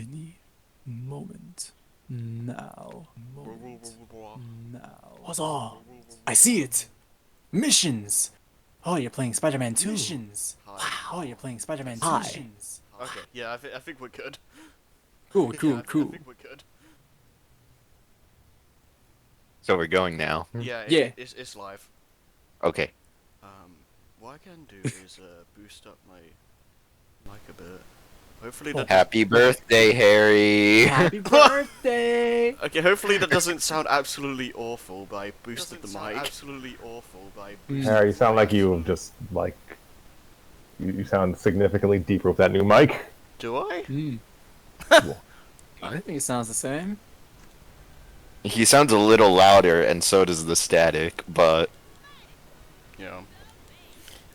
any moment. Now. Now. Huzzah! I see it! Missions! Oh, you're playing Spider-Man 2. Missions! Wow, oh, you're playing Spider-Man 2. Missions. Okay, yeah, I think we're good. Cool, cool, I cool. think we're good. So we're going now. Yeah, Yeah. it's live. Okay. What I can do is boost up my mic a bit. Hopefully that. Happy birthday, Harry. Happy birthday! Okay, hopefully that doesn't sound absolutely awful, but I boosted the mic. Absolutely awful, but I boosted Harry, you sound like you just like you sound significantly deeper with that new mic. Do I? Hmm. I think it sounds the same. He sounds a little louder, and so does the static, but Yeah.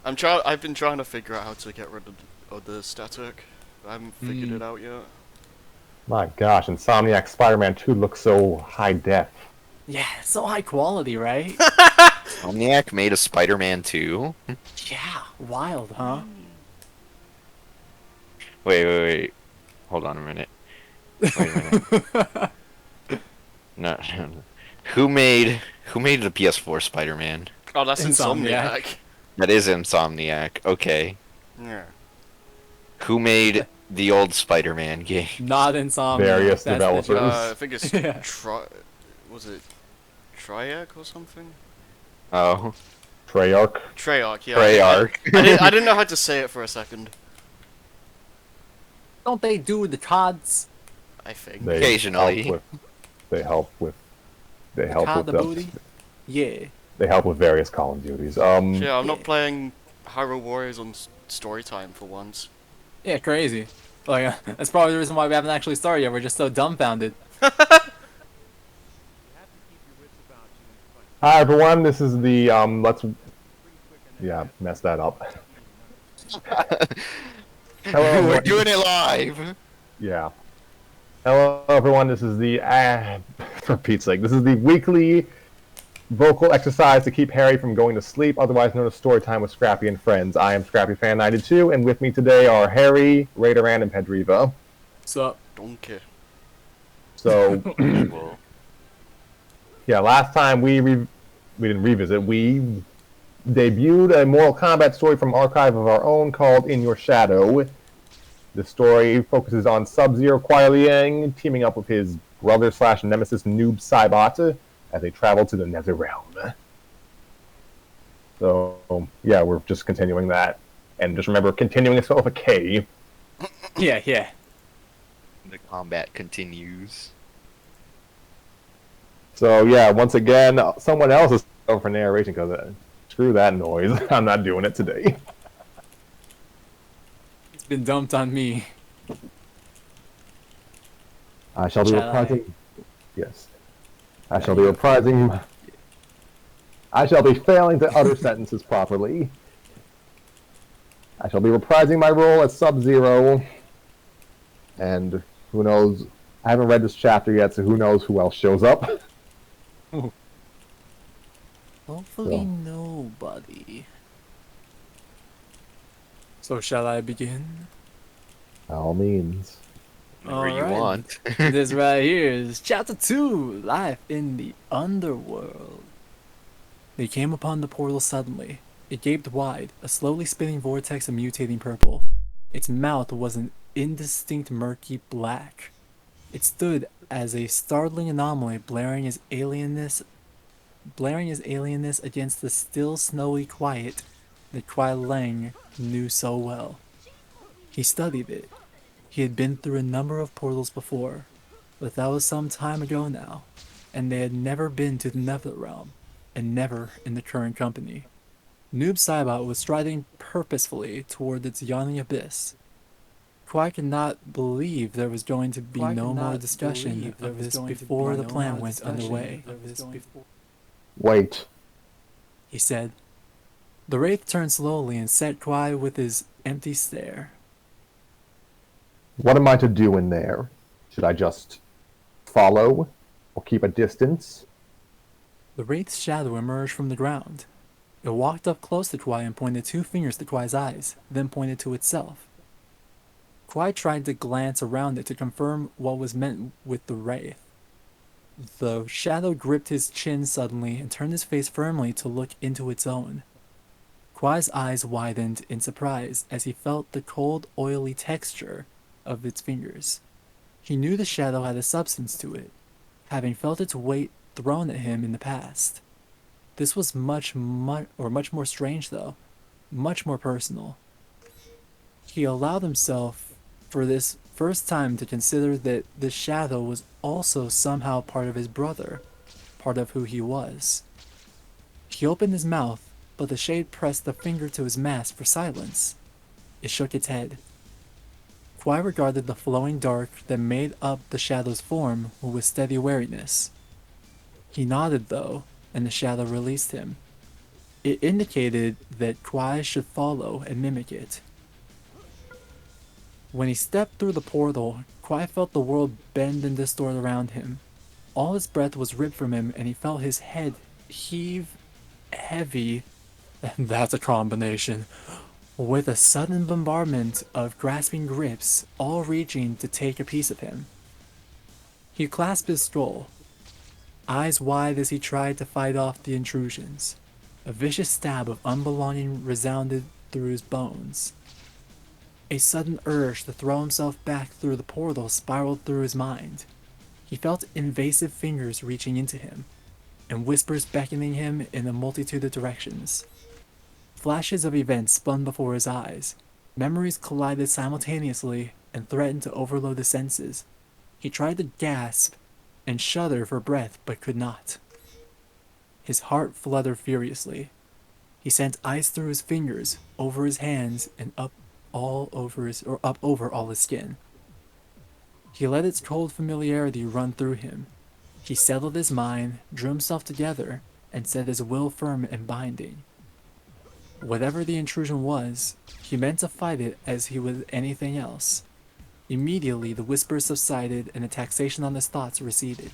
I've been trying to figure out how to get rid of the static. I haven't figured it out yet. My gosh, Insomniac Spider-Man 2 looks so high def. Yeah, so high quality, right? Omniac made a Spider-Man 2? Yeah, wild, huh? Wait. Hold on a minute. Wait a minute. No. Who made the PS4 Spider-Man? Oh, that's Insomniac. That is Insomniac. Okay. Yeah. Who made the old Spider-Man game? Not Insomniac. Various that's the developers. joke. I think it's Yeah. Was it Triarch or something? Oh. Treyarch. Treyarch, yeah. Treyarch. I didn't know how to say it for a second. Don't they do the CODs? I think. They Occasionally. help with COD the the- booty? Yeah. They help with various Call of Duties. Yeah, I'm Yeah. not playing Hyrule Warriors on story time for once. Yeah, crazy. Like, that's probably the reason why we haven't actually started yet. We're just so dumbfounded. Hi everyone, this is the mess that up. Hello, We're everyone. doing it live! Yeah. Hello everyone, this is the for Pete's sake, this is the weekly vocal exercise to keep Harry from going to sleep, otherwise known as story time with Scrappy and friends. I am Scrappy Fan 92, and with me today are Harry, Raideran, and Pedriva. What's up? Donkey. So Well, yeah, last time we didn't revisit, we debuted a Mortal Kombat story from Archive of Our Own called In Your Shadow. The story focuses on Sub-Zero Kuai Liang teaming up with his brother/nemesis Noob Saibot as they travel to the Nether Realm. So, yeah, we're just continuing that. And just remember, continuing is spelled with a K. Yeah, yeah. the combat continues. So, yeah, once again, someone else is over for narration because screw that noise. I'm not doing it today. It's been dumped on me. I shall be Shall I? reprising. Yes. I shall be reprising. I shall be failing to utter sentences properly. I shall be reprising my role as Sub-Zero. And who knows? I haven't read this chapter yet, so who knows who else shows up. Hopefully So. nobody. So shall I begin? By all means. Whenever you Alright. want. This right here is Chapter 2, Life in the Underworld. They came upon the portal suddenly. It gaped wide, a slowly spinning vortex of mutating purple. Its mouth was an indistinct murky black. It stood as a startling anomaly, blaring his alienness against the still snowy quiet that Kuai Liang knew so well. He studied it. He had been through a number of portals before, but that was some time ago now, and they had never been to the Nether Realm, and never in the current company. Noob Saibot was striding purposefully toward its yawning abyss. Kuai could not believe there was going to be no more discussion of this before the plan went underway. Wait. He said. The Wraith turned slowly and set Kuai with his empty stare. What am I to do in there? Should I just follow? Or keep a distance? The Wraith's shadow emerged from the ground. It walked up close to Kuai and pointed two fingers to Kuai's eyes, then pointed to itself. Kwai tried to glance around it to confirm what was meant with the wraith. The shadow gripped his chin suddenly and turned his face firmly to look into its own. Kwai's eyes widened in surprise as he felt the cold, oily texture of its fingers. He knew the shadow had a substance to it, having felt its weight thrown at him in the past. This was much more strange, though, much more personal. He allowed himself, for this first time, to consider that the shadow was also somehow part of his brother, part of who he was. He opened his mouth, but the shade pressed a finger to his mask for silence. It shook its head. Kwai regarded the flowing dark that made up the shadow's form with steady wariness. He nodded, though, and the shadow released him. It indicated that Kwai should follow and mimic it. When he stepped through the portal, Kwai felt the world bend and distort around him. All his breath was ripped from him, and he felt his head heave heavy. That's a combination. With a sudden bombardment of grasping grips, all reaching to take a piece of him. He clasped his skull, eyes wide as he tried to fight off the intrusions. A vicious stab of unbelonging resounded through his bones. A sudden urge to throw himself back through the portal spiraled through his mind. He felt invasive fingers reaching into him, and whispers beckoning him in a multitude of directions. Flashes of events spun before his eyes. Memories collided simultaneously and threatened to overload his senses. He tried to gasp and shudder for breath, but could not. His heart fluttered furiously. He sent ice through his fingers, over his hands, and up over all his skin. He let its cold familiarity run through him. He settled his mind, drew himself together, and set his will firm and binding. Whatever the intrusion was, he meant to fight it as he would anything else. Immediately, the whispers subsided and the taxation on his thoughts receded.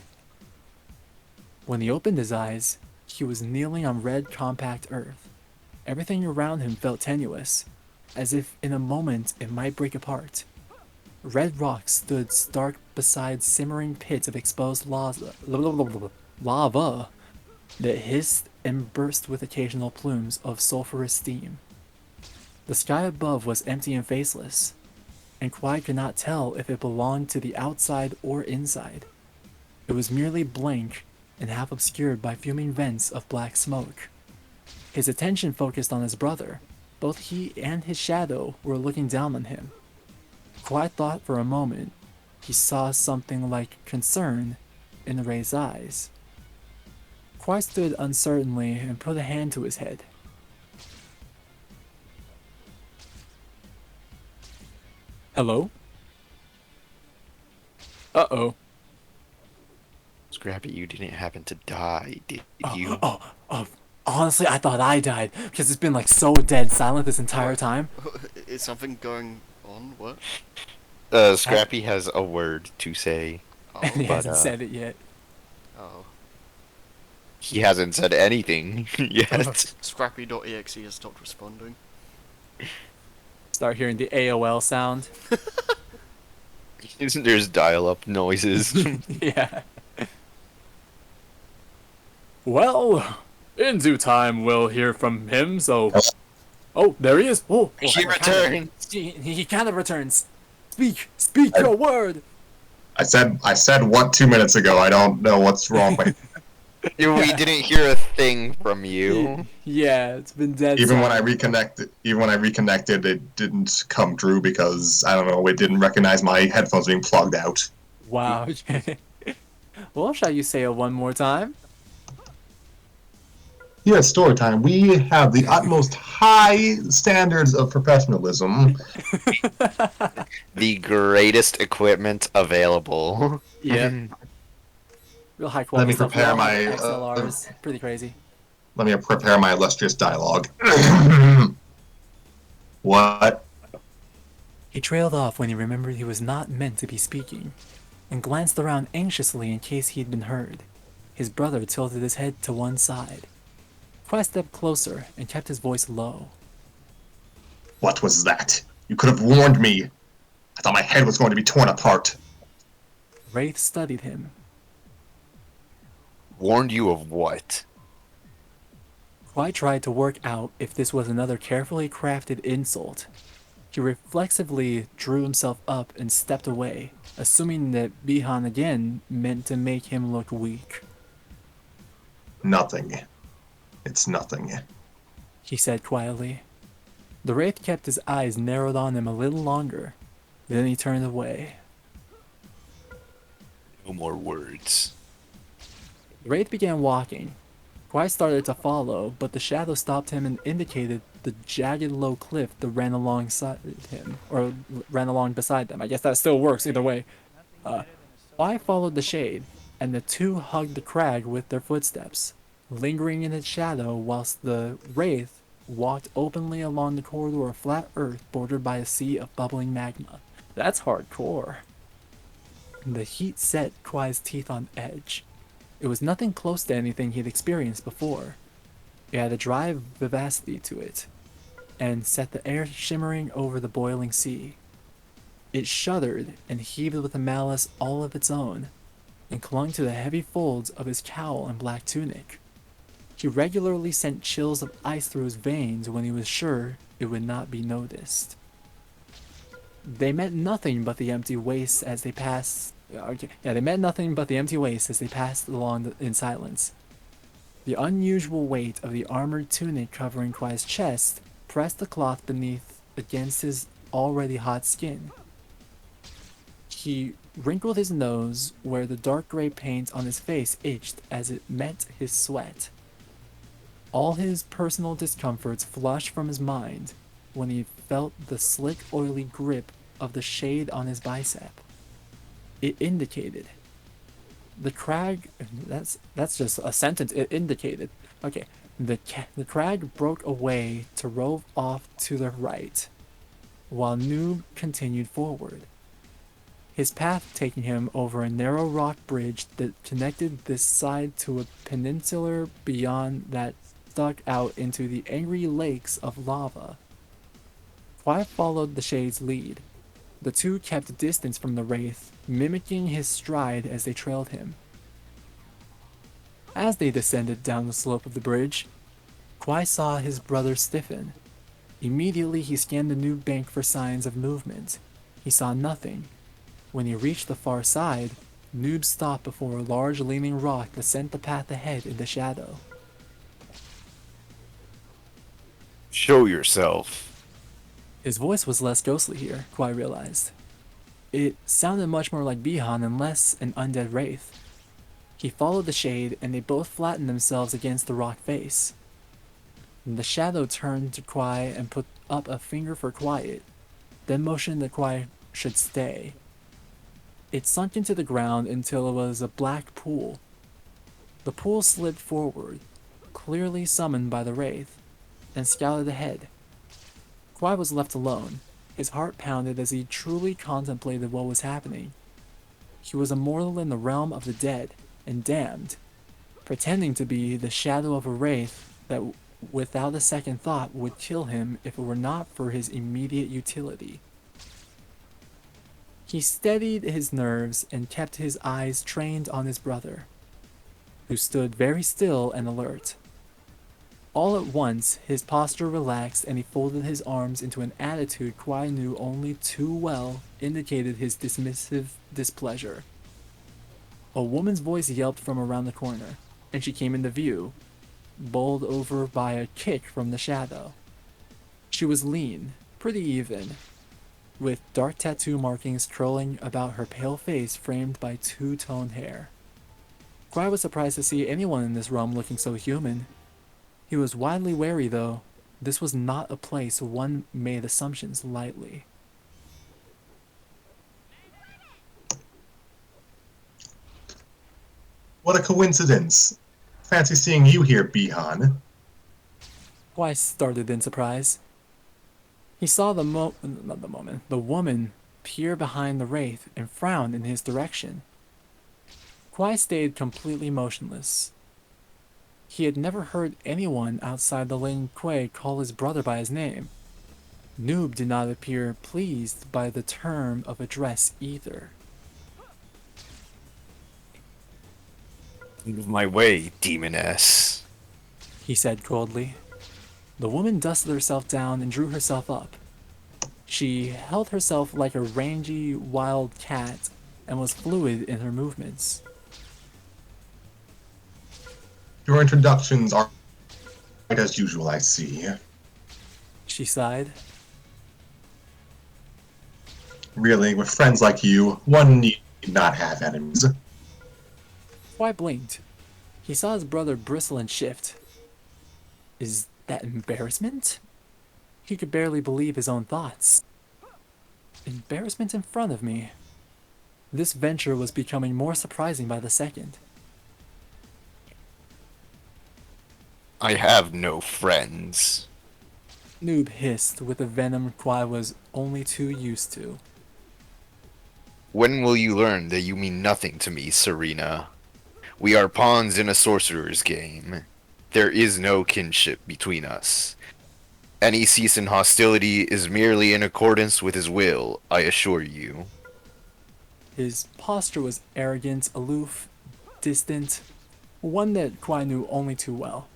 When he opened his eyes, he was kneeling on red, compact earth. Everything around him felt tenuous, as if in a moment it might break apart. Red rocks stood stark beside simmering pits of exposed lava that hissed and burst with occasional plumes of sulphurous steam. The sky above was empty and faceless, and Kwai could not tell if it belonged to the outside or inside. It was merely blank and half obscured by fuming vents of black smoke. His attention focused on his brother. Both he and his shadow were looking down on him. Kwai thought for a moment he saw something like concern in the raised eyes. Kwai stood uncertainly and put a hand to his head. Hello? Uh-oh. Scrappy, you didn't happen to die, did you? Honestly, I thought I died, because it's been like so dead silent this entire time. Is something going on? What? Scrappy has a word to say. Oh. And he But, hasn't said it yet. Oh. He hasn't said anything yet. Scrappy.exe has stopped responding. Start hearing the AOL sound. There's dial-up noises. Yeah. Well, in due time we'll hear from him, so... Oh, there he is. Oh, He returned. He kind of returns. Speak your word. I said what 2 minutes ago. I don't know what's wrong with We didn't hear a thing from you. Yeah, it's been dead. even when I silent. reconnected, it didn't come through because I don't know, it didn't recognize my headphones being plugged out. Wow. Well, shall you say it one more time? Here at Story Time, we have the utmost high standards of professionalism. The greatest equipment available. Yeah. Real high Let quality me stuff. prepare Real my, XLRs. Pretty crazy. Let me prepare my illustrious dialogue. What? He trailed off when he remembered he was not meant to be speaking, and glanced around anxiously in case he had been heard. His brother tilted his head to one side. Kwai stepped closer and kept his voice low. What was that? You could have warned me. I thought my head was going to be torn apart. Wraith studied him. Warned you of what? Kwai tried to work out if this was another carefully crafted insult. He reflexively drew himself up and stepped away, assuming that Bihan again meant to make him look weak. Nothing. It's nothing. He said quietly. The Wraith kept his eyes narrowed on him a little longer. Then he turned away. No more words. The Wraith began walking. Kwai started to follow, but the shadow stopped him and indicated the jagged low cliff that ran alongside him, or ran along beside them. I guess that still works either way. Kwai followed the shade, and the two hugged the crag with their footsteps, lingering in its shadow whilst the Wraith walked openly along the corridor of flat earth bordered by a sea of bubbling magma. That's hardcore. The heat set Kwai's teeth on edge. It was nothing close to anything he'd experienced before. It had a dry vivacity to it, and set the air shimmering over the boiling sea. It shuddered and heaved with a malice all of its own, and clung to the heavy folds of his cowl and black tunic. He regularly sent chills of ice through his veins when he was sure it would not be noticed. They met nothing but the empty wastes as they passed. They met nothing but the empty wastes as they passed along in silence. The unusual weight of the armored tunic covering Kwai's chest pressed the cloth beneath against his already hot skin. He wrinkled his nose where the dark gray paint on his face itched as it met his sweat. All his personal discomforts flushed from his mind when he felt the slick, oily grip of the shade on his bicep. It indicated. The crag. That's just a sentence. It indicated. Okay. The crag broke away to rove off to the right, while Noob continued forward. His path taking him over a narrow rock bridge that connected this side to a peninsula beyond that stuck out into the angry lakes of lava. Kwai followed the Shade's lead. The two kept distance from the Wraith, mimicking his stride as they trailed him. As they descended down the slope of the bridge, Kwai saw his brother stiffen. Immediately he scanned the new bank for signs of movement. He saw nothing. When he reached the far side, Noob stopped before a large leaning rock that sent the path ahead into shadow. Show yourself. His voice was less ghostly here, Kwai realized. It sounded much more like Bihan and less an undead wraith. He followed the shade, and they both flattened themselves against the rock face. The shadow turned to Kwai and put up a finger for quiet, then motioned that Kwai should stay. It sunk into the ground until it was a black pool. The pool slid forward, clearly summoned by the wraith, and scouted ahead. Kwai was left alone. His heart pounded as he truly contemplated what was happening. He was a mortal in the realm of the dead and damned, pretending to be the shadow of a wraith that without a second thought would kill him if it were not for his immediate utility. He steadied his nerves and kept his eyes trained on his brother, who stood very still and alert. All at once, his posture relaxed and he folded his arms into an attitude Kwai knew only too well indicated his dismissive displeasure. A woman's voice yelped from around the corner, and she came into view, bowled over by a kick from the shadow. She was lean, pretty even, with dark tattoo markings curling about her pale face framed by two-toned hair. Kwai was surprised to see anyone in this realm looking so human. He was widely wary, though. This was not a place one made assumptions lightly. What a coincidence. Fancy seeing you here, Bihan. Kwai started in surprise. He saw the woman peer behind the wraith and frown in his direction. Kwai stayed completely motionless. He had never heard anyone outside the Lin Kuei call his brother by his name. Noob did not appear pleased by the term of address either. Out of my way, demoness. He said coldly. The woman dusted herself down and drew herself up. She held herself like a rangy wild cat and was fluid in her movements. Your introductions are right as usual, I see. She sighed. Really, with friends like you, one need not have enemies. Kwai blinked. He saw his brother bristle and shift. Is that embarrassment? He could barely believe his own thoughts. Embarrassment in front of me. This venture was becoming more surprising by the second. I have no friends. Noob hissed with the venom Kwai was only too used to. When will you learn that you mean nothing to me, Serena? We are pawns in a sorcerer's game. There is no kinship between us. Any cease in hostility is merely in accordance with his will, I assure you. His posture was arrogant, aloof, distant, one that Kwai knew only too well.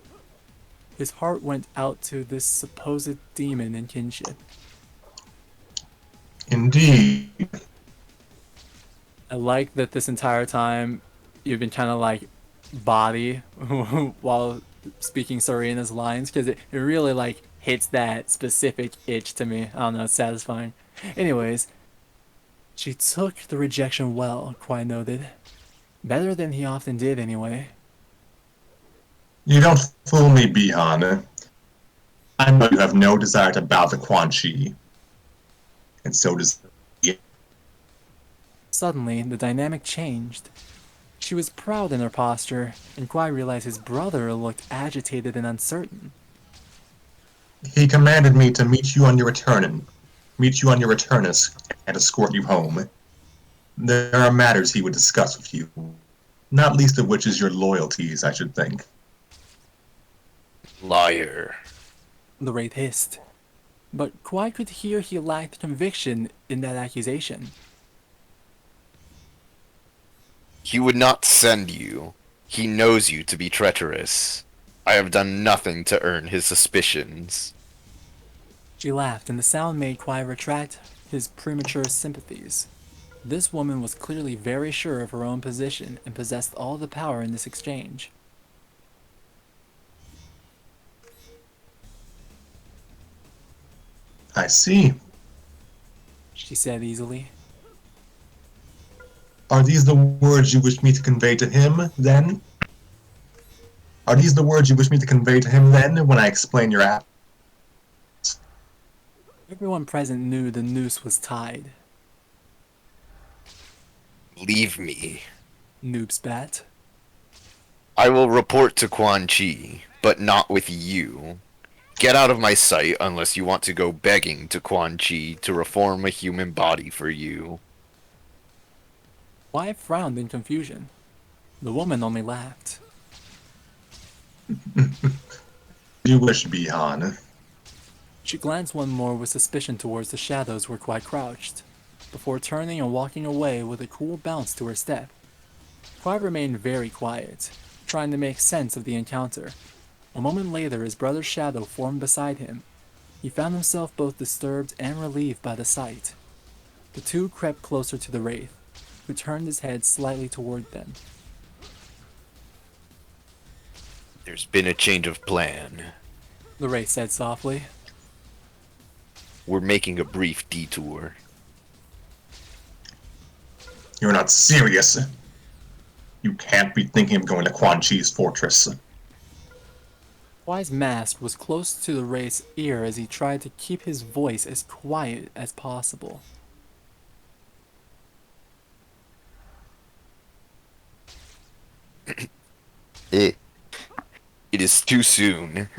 His heart went out to this supposed demon in kinship. Indeed. I like that this entire time you've been kind of like body while speaking Serena's lines, because it really like hits that specific itch to me. I don't know, it's satisfying. Anyways, she took the rejection well, Kwai noted. Better than he often did anyway. You don't fool me, Bihan. I know you have no desire to bow to Quan Chi. And so does he. Suddenly, the dynamic changed. She was proud in her posture, and Kwai realized his brother looked agitated and uncertain. He commanded me to meet you on your return and escort you home. There are matters he would discuss with you, not least of which is your loyalties, I should think. Liar. The wraith hissed. But Kwai could hear he lacked conviction in that accusation. He would not send you. He knows you to be treacherous. I have done nothing to earn his suspicions. She laughed, and the sound made Kwai retract his premature sympathies. This woman was clearly very sure of her own position and possessed all the power in this exchange. I see. She said easily. Are these the words you wish me to convey to him, then? Are these the words you wish me to convey to him, then, when I explain your act? Everyone present knew the noose was tied. Leave me. Noob spat. I will report to Quan Chi, but not with you. Get out of my sight unless you want to go begging to Quan Chi to reform a human body for you. Kwai frowned in confusion. The woman only laughed. You wish, Bihan. She glanced one more with suspicion towards the shadows where Kwai crouched, before turning and walking away with a cool bounce to her step. Kwai remained very quiet, trying to make sense of the encounter. A moment later, his brother's shadow formed beside him. He found himself both disturbed and relieved by the sight. The two crept closer to the wraith, who turned his head slightly toward them. There's been a change of plan. The wraith said softly. We're making a brief detour. You're not serious. You can't be thinking of going to Quan Chi's fortress. Kwai's mask was close to the wraith's ear as he tried to keep his voice as quiet as possible. It is too soon.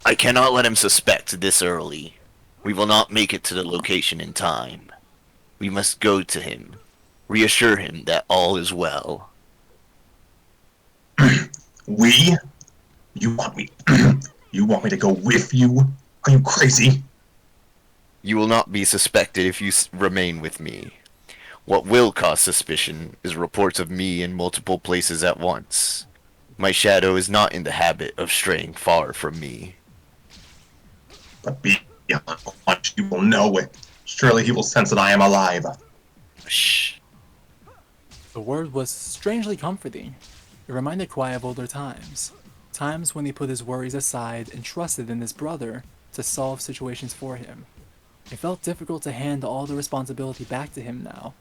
I cannot let him suspect this early. We will not make it to the location in time. We must go to him. Reassure him that all is well. We? You want me? You want me to go with you? Are you crazy? You will not be suspected if you remain with me. What will cause suspicion is reports of me in multiple places at once. My shadow is not in the habit of straying far from me. But beyond what you will know it. Surely he will sense that I am alive. Shh. The word was strangely comforting. It reminded Kwai of older times. Times when he put his worries aside and trusted in his brother to solve situations for him. It felt difficult to hand all the responsibility back to him now.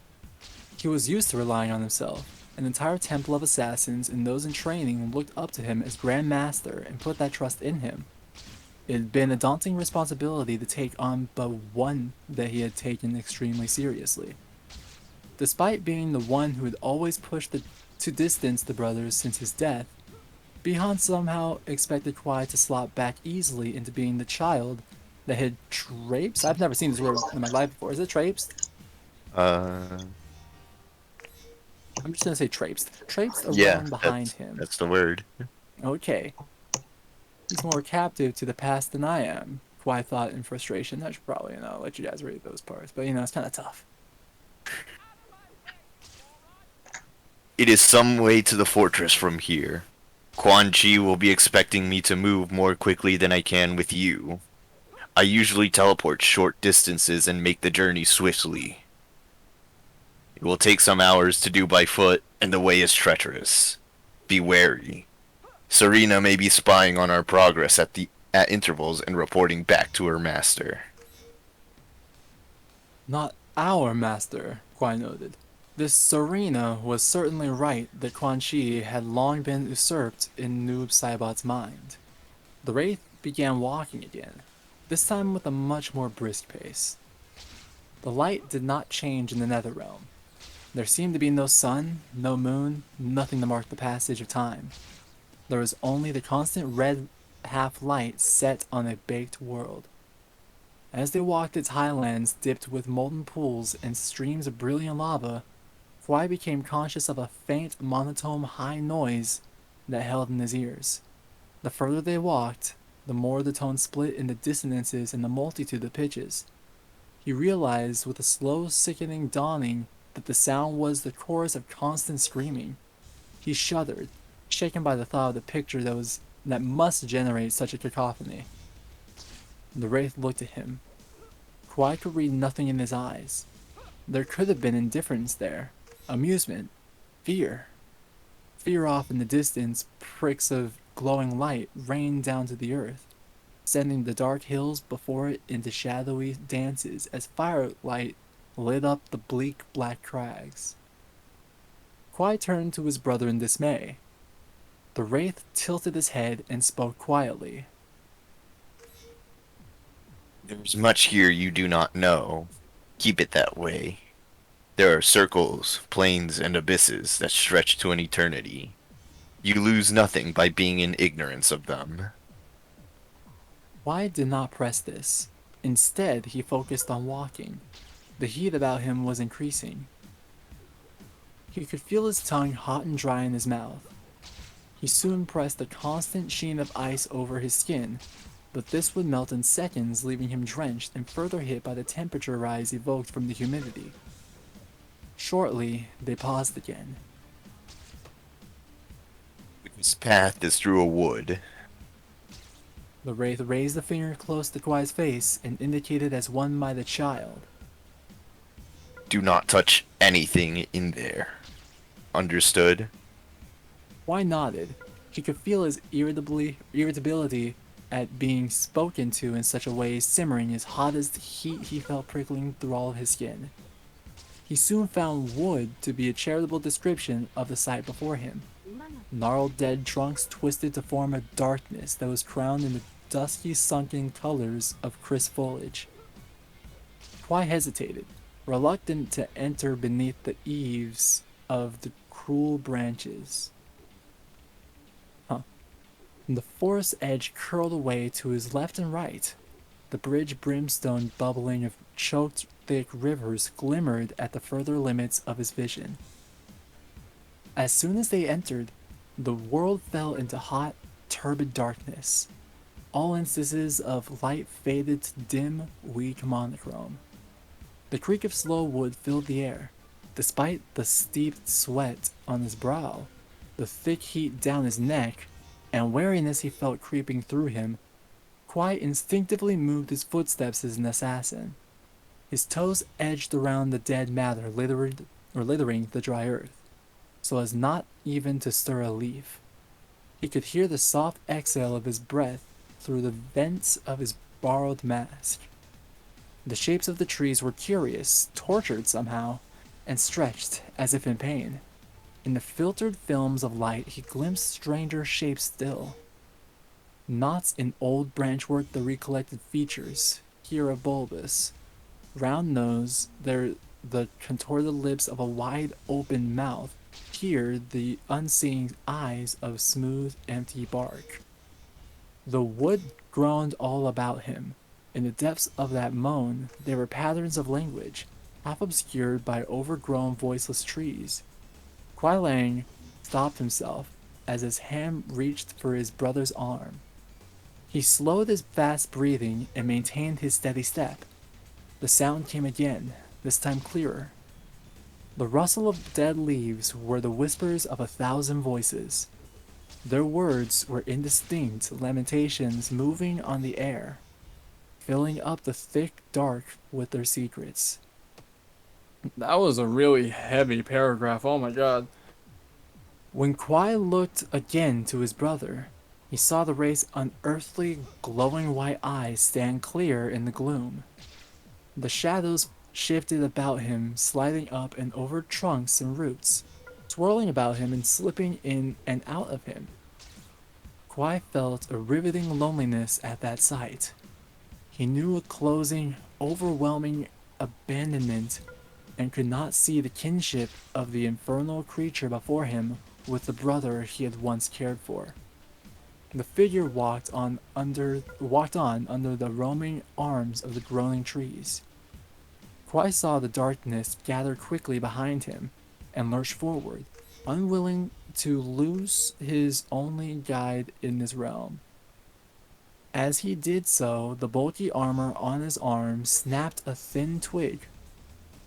He was used to relying on himself. An entire temple of assassins and those in training looked up to him as Grand Master and put that trust in him. It had been a daunting responsibility to take on, but one that he had taken extremely seriously. Despite being the one who had always pushed to distance the brothers since his death, Bihan somehow expected Kwai to slot back easily into being the child that had traipsed. I've never seen this word in my life before. Is it traipsed? Uh, I'm just gonna say traipsed yeah, around behind him. that's the word. Okay. He's more captive to the past than I am, Kwai thought in frustration. I should probably, let you guys read those parts, but it's kind of tough. It is some way to the fortress from here. Quan Chi will be expecting me to move more quickly than I can with you. I usually teleport short distances and make the journey swiftly. It will take some hours to do by foot, and the way is treacherous. Be wary. Serena may be spying on our progress at intervals and reporting back to her master. Not our master, Kwai noted. This Serena was certainly right that Quan Chi had long been usurped in Noob Saibot's mind. The Wraith began walking again, this time with a much more brisk pace. The light did not change in the Netherrealm. There seemed to be no sun, no moon, nothing to mark the passage of time. There was only the constant red half-light set on a baked world. As they walked its highlands dipped with molten pools and streams of brilliant lava, Kwai became conscious of a faint, monotone high noise that held in his ears. The further they walked, the more the tone split into dissonances and a multitude of pitches. He realized with a slow, sickening dawning that the sound was the chorus of constant screaming. He shuddered, shaken by the thought of the picture that must generate such a cacophony. The Wraith looked at him. Kwai could read nothing in his eyes. There could have been indifference there, amusement, fear. Fear off in the distance, pricks of glowing light rained down to the earth, sending the dark hills before it into shadowy dances as firelight lit up the bleak black crags. Kwai turned to his brother in dismay. The Wraith tilted his head and spoke quietly. There's much here you do not know. Keep it that way. There are circles, planes, and abysses that stretch to an eternity. You lose nothing by being in ignorance of them. Kwai did not press this. Instead, he focused on walking. The heat about him was increasing. He could feel his tongue hot and dry in his mouth. He soon pressed a constant sheen of ice over his skin, but this would melt in seconds, leaving him drenched and further hit by the temperature rise evoked from the humidity. Shortly, they paused again. This path is through a wood. The Wraith raised a finger close to Kwai's face and indicated as one by the child. Do not touch anything in there. Understood? Kwai nodded. He could feel his irritability at being spoken to in such a way simmering as hot as the heat he felt prickling through all of his skin. He soon found wood to be a charitable description of the sight before him. Gnarled dead trunks twisted to form a darkness that was crowned in the dusky sunken colors of crisp foliage. Kwai hesitated, reluctant to enter beneath the eaves of the cruel branches. The forest edge curled away to his left and right. The bridge brimstone bubbling of choked thick rivers glimmered at the further limits of his vision. As soon as they entered, the world fell into hot, turbid darkness. all instances of light faded to dim, weak monochrome. The creak of slow wood filled the air. Despite the steeped sweat on his brow, the thick heat down his neck, and weariness he felt creeping through him, Kwai instinctively moved his footsteps as an assassin. His toes edged around the dead matter littering the dry earth, so as not even to stir a leaf. He could hear the soft exhale of his breath through the vents of his borrowed mask. The shapes of the trees were curious, tortured somehow, and stretched as if in pain. In the filtered films of light, he glimpsed stranger shapes still. Knots in old branchwork, the recollected features, here a bulbous, round nose, there the contorted lips of a wide open mouth, here the unseeing eyes of smooth, empty bark. The wood groaned all about him. In the depths of that moan, there were patterns of language, half obscured by overgrown, voiceless trees. Kuai Lang stopped himself as his hand reached for his brother's arm. He slowed his fast breathing and maintained his steady step. The sound came again, this time clearer. The rustle of dead leaves were the whispers of 1,000 voices. Their words were indistinct lamentations moving on the air, filling up the thick dark with their secrets. That was a really heavy paragraph, oh my god. When Kwai looked again to his brother, he saw the race's unearthly, glowing white eyes stand clear in the gloom. The shadows shifted about him, sliding up and over trunks and roots, swirling about him and slipping in and out of him. Kwai felt a riveting loneliness at that sight. He knew a closing, overwhelming abandonment and could not see the kinship of the infernal creature before him with the brother he had once cared for. The figure walked on under the roaming arms of the groaning trees. Kwai saw the darkness gather quickly behind him and lurch forward, unwilling to lose his only guide in this realm. As he did so, the bulky armor on his arm snapped a thin twig.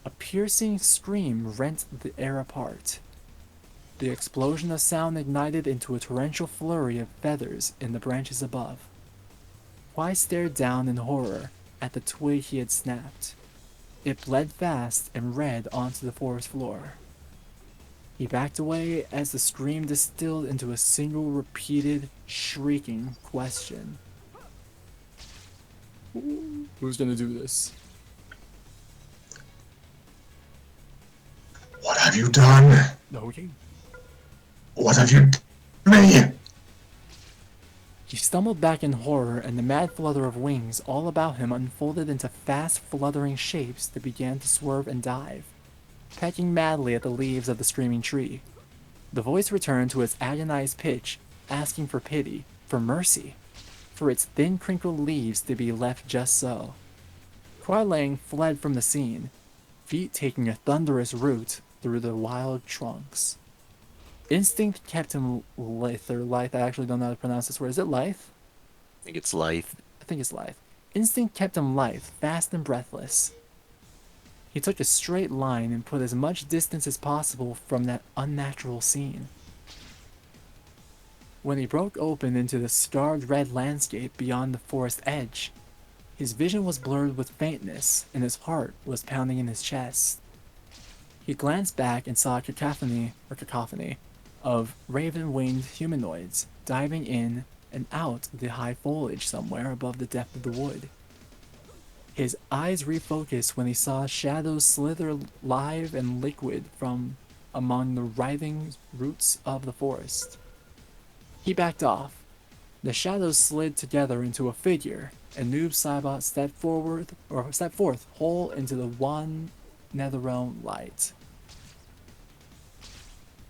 A piercing scream rent the air apart. The explosion of sound ignited into a torrential flurry of feathers in the branches above. Kwai stared down in horror at the twig he had snapped. It bled fast and red onto the forest floor. He backed away as the scream distilled into a single repeated, shrieking question. Who's gonna do this? What have you done? Okay. What have you done to me? He stumbled back in horror, and the mad flutter of wings all about him unfolded into fast, fluttering shapes that began to swerve and dive, pecking madly at the leaves of the screaming tree. The voice returned to its agonized pitch, asking for pity, for mercy, for its thin, crinkled leaves to be left just so. Kuai Lang fled from the scene, feet taking a thunderous route through the wild trunks. Instinct kept him lithe, or lithe, I actually don't know how to pronounce this word. Is it lithe? I think it's life. I think it's lithe. Instinct kept him lithe, fast and breathless. He took a straight line and put as much distance as possible from that unnatural scene. When he broke open into the scarred red landscape beyond the forest edge, his vision was blurred with faintness, and his heart was pounding in his chest. He glanced back and saw a cacophony of raven-winged humanoids diving in and out the high foliage somewhere above the depth of the wood. His eyes refocused when he saw shadows slither live and liquid from among the writhing roots of the forest. He backed off. The shadows slid together into a figure, and Noob Saibot stepped forth whole into the wan netherrealm light.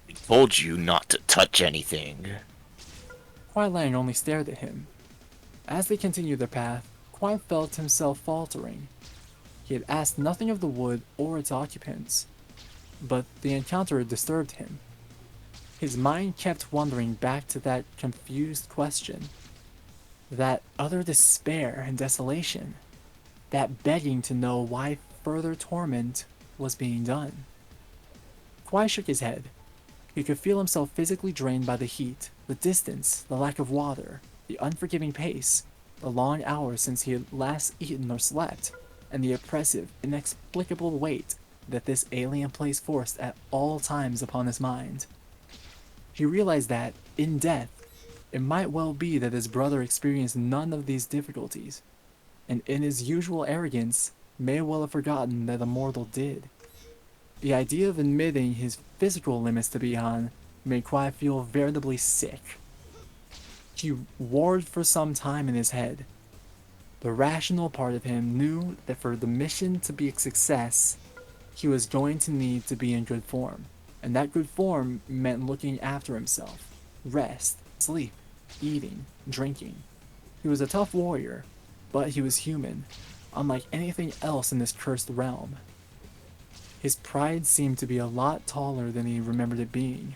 I told you not to touch anything. Kuai Lang only stared at him. As they continued their path, Kuai felt himself faltering. He had asked nothing of the wood or its occupants, but the encounter disturbed him. His mind kept wandering back to that confused question. that utter despair and desolation, that begging to know why further torment was being done. Kwai shook his head. He could feel himself physically drained by the heat, the distance, the lack of water, the unforgiving pace, the long hours since he had last eaten or slept, and the oppressive, inexplicable weight that this alien place forced at all times upon his mind. He realized that, in death, it might well be that his brother experienced none of these difficulties, and in his usual arrogance, may well have forgotten that a mortal did. The idea of admitting his physical limits to Bihan made Kwai feel veritably sick. He warred for some time in his head. The rational part of him knew that for the mission to be a success, he was going to need to be in good form, and that good form meant looking after himself, rest, sleep, eating, drinking. He was a tough warrior, but he was human, unlike anything else in this cursed realm. His pride seemed to be a lot taller than he remembered it being.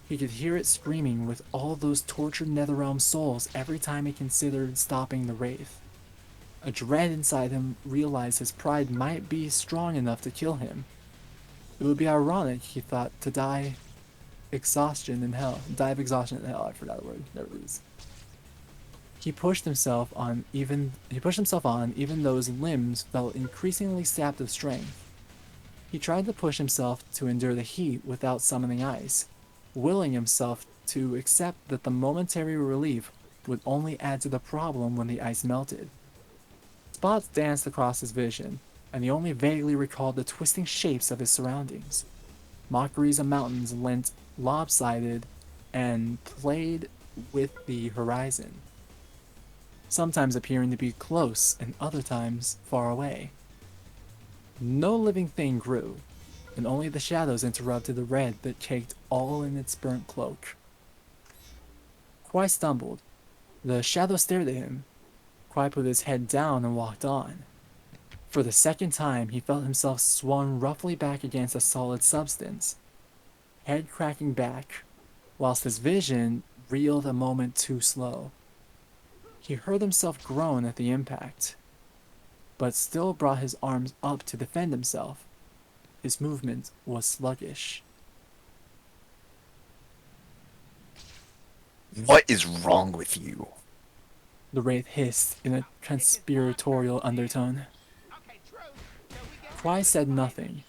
He could hear it screaming with all those tortured Netherrealm souls every time he considered stopping the Wraith. A dread inside him realized his pride might be strong enough to kill him. It would be ironic, he thought, to die of exhaustion in hell. I forgot the word. There it is. He pushed himself on even though his limbs felt increasingly sapped of strength. He tried to push himself to endure the heat without summoning ice, willing himself to accept that the momentary relief would only add to the problem when the ice melted. Spots danced across his vision, and he only vaguely recalled the twisting shapes of his surroundings. Mockeries of mountains leant lopsided and played with the horizon, sometimes appearing to be close and other times far away. No living thing grew, and only the shadows interrupted the red that caked all in its burnt cloak. Kwai stumbled. The shadow stared at him. Kwai put his head down and walked on. For the second time, he felt himself swung roughly back against a solid substance, head cracking back, whilst his vision reeled a moment too slow. He heard himself groan at the impact, but still brought his arms up to defend himself. His movement was sluggish. What is wrong with you? The Wraith hissed in a conspiratorial undertone. Kwai said nothing.